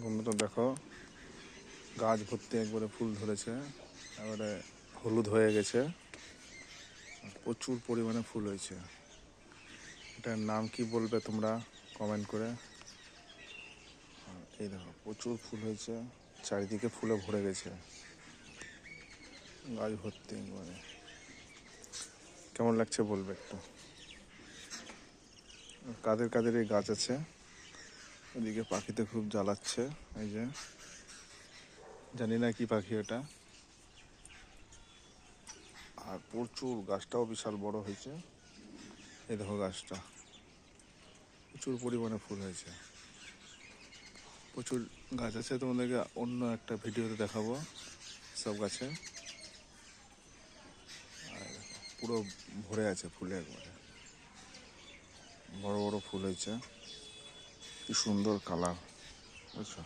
বন্ধুরা দেখো, গাছ ভর্তি একবারে ফুল ধরেছে, এবারে হলুদ হয়ে গেছে, প্রচুর পরিমাণে ফুল হয়েছে। এটার নাম কি বলবে তোমরা কমেন্ট করে। এই দেখো প্রচুর ফুল হয়েছে, চারিদিকে ফুলে ভরে গেছে, গাছ ভর্তি একবারে। কেমন লাগছে বলবে একটু। কাদের কাদের এই গাছ আছে, ওদিকে পাখিতে খুব জ্বালাচ্ছে। এই যে জানি না কি পাখি এটা। আর প্রচুর, গাছটাও বিশাল বড় হয়েছে। এই দেখো গাছটা প্রচুর পরিমাণে ফুল হয়েছে। প্রচুর গাছ আছে, তোমাদেরকে অন্য একটা ভিডিওতে দেখাবো সব গাছে। আর পুরো ভরে আছে ফুলে, একবারে বড় বড় ফুল হয়েছে, কি সুন্দর কালার, বুঝছো।